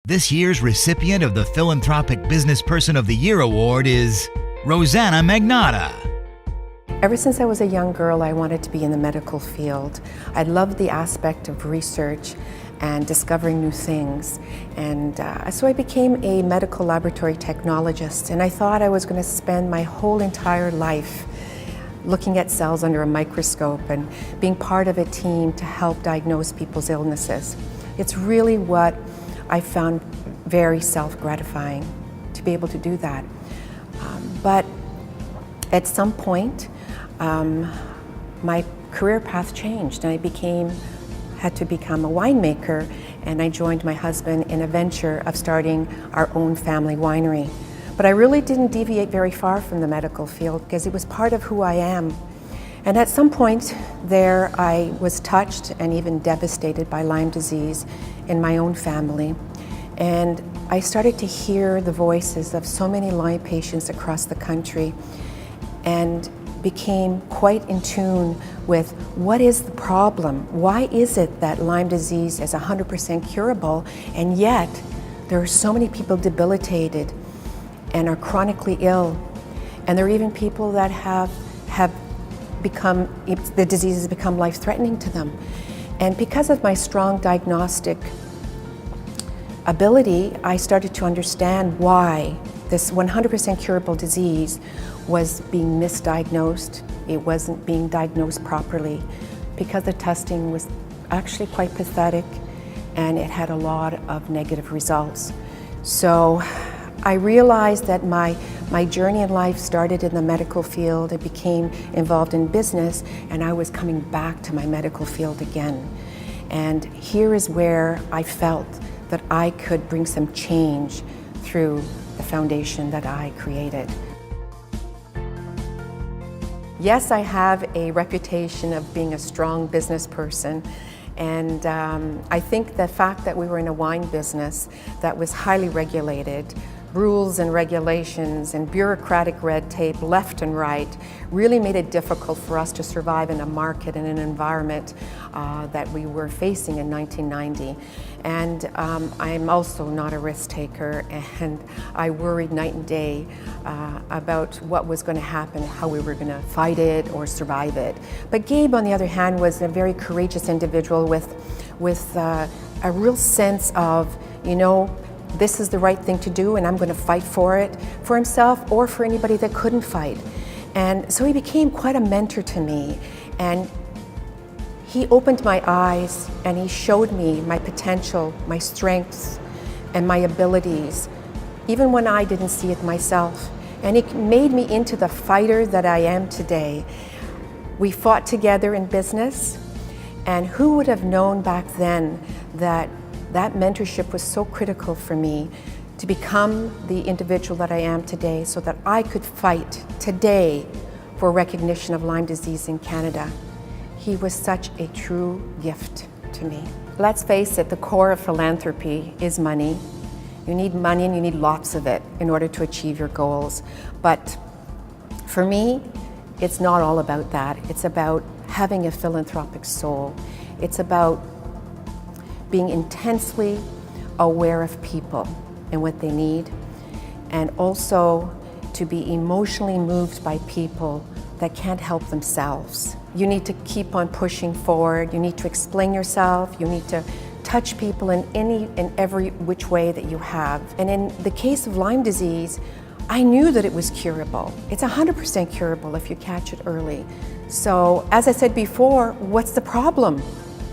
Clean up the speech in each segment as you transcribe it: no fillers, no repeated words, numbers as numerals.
This year's recipient of the Philanthropic Business Person of the Year Award is Rossana Magnotta. Ever since I was a young girl, I wanted to be in the medical field. I loved the aspect of research and discovering new things. And so I became a medical laboratory technologist, and I thought I was going to spend my whole entire life looking at cells under a microscope and being part of a team to help diagnose people's illnesses. It's really what I found very self-gratifying to be able to do that. But at some point, my career path changed, and I had to become a winemaker, and I joined my husband in a venture of starting our own family winery. But I really didn't deviate very far from the medical field because it was part of who I am. And at some point there, I was touched and even devastated by Lyme disease in my own family. And I started to hear the voices of so many Lyme patients across the country and became quite in tune with what is the problem? Why is it that Lyme disease is 100% curable, and yet there are so many people debilitated and are chronically ill? And there are even people that have become, the disease has become life-threatening to them. And because of my strong diagnostic ability, I started to understand why this 100% curable disease was being misdiagnosed. It wasn't being diagnosed properly because the testing was actually quite pathetic and it had a lot of negative results. So I realized that my journey in life started in the medical field. I became involved in business, and I was coming back to my medical field again. And here is where I felt that I could bring some change through the foundation that I created. Yes, I have a reputation of being a strong business person, and I think the fact that we were in a wine business that was highly regulated, rules and regulations and bureaucratic red tape left and right really made it difficult for us to survive in a market and an environment that we were facing in 1990. And I'm also not a risk taker, and I worried night and day about what was going to happen, how we were going to fight it or survive it. But Gabe, on the other hand, was a very courageous individual with a real sense of, you know, this is the right thing to do, and I'm going to fight for it, for himself or for anybody that couldn't fight. And so he became quite a mentor to me, and he opened my eyes and he showed me my potential, my strengths, and my abilities, even when I didn't see it myself. And it made me into the fighter that I am today. We fought together in business, and who would have known back then that mentorship was so critical for me to become the individual that I am today, so that I could fight today for recognition of Lyme disease in Canada. He was such a true gift to me. Let's face it, the core of philanthropy is money. You need money, and you need lots of it in order to achieve your goals. But for me, it's not all about that. It's about having a philanthropic soul. It's about being intensely aware of people and what they need, and also to be emotionally moved by people that can't help themselves. You need to keep on pushing forward. You need to explain yourself. You need to touch people in any and every which way that you have. And in the case of Lyme disease, I knew that it was curable. It's 100% curable if you catch it early. So, as I said before, what's the problem?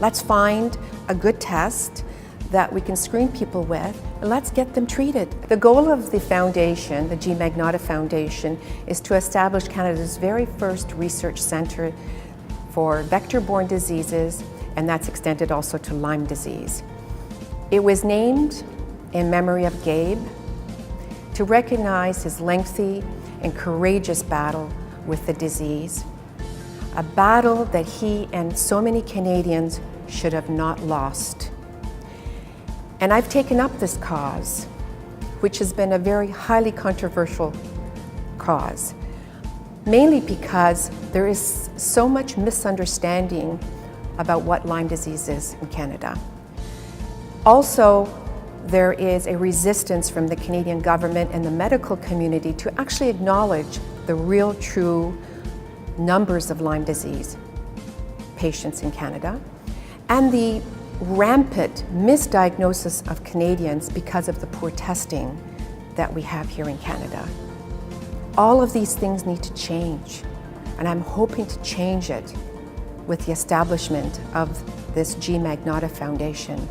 Let's find a good test that we can screen people with, and let's get them treated. The goal of the foundation, the G. Magnotta Foundation, is to establish Canada's very first research centre for vector-borne diseases, and that's extended also to Lyme disease. It was named in memory of Gabe to recognize his lengthy and courageous battle with the disease, a battle that he and so many Canadians should have not lost. And I've taken up this cause, which has been a very highly controversial cause, mainly because there is so much misunderstanding about what Lyme disease is in Canada. Also, there is a resistance from the Canadian government and the medical community to actually acknowledge the real, true numbers of Lyme disease patients in Canada, and the rampant misdiagnosis of Canadians because of the poor testing that we have here in Canada. All of these things need to change, and I'm hoping to change it with the establishment of this G. Magnotta Foundation.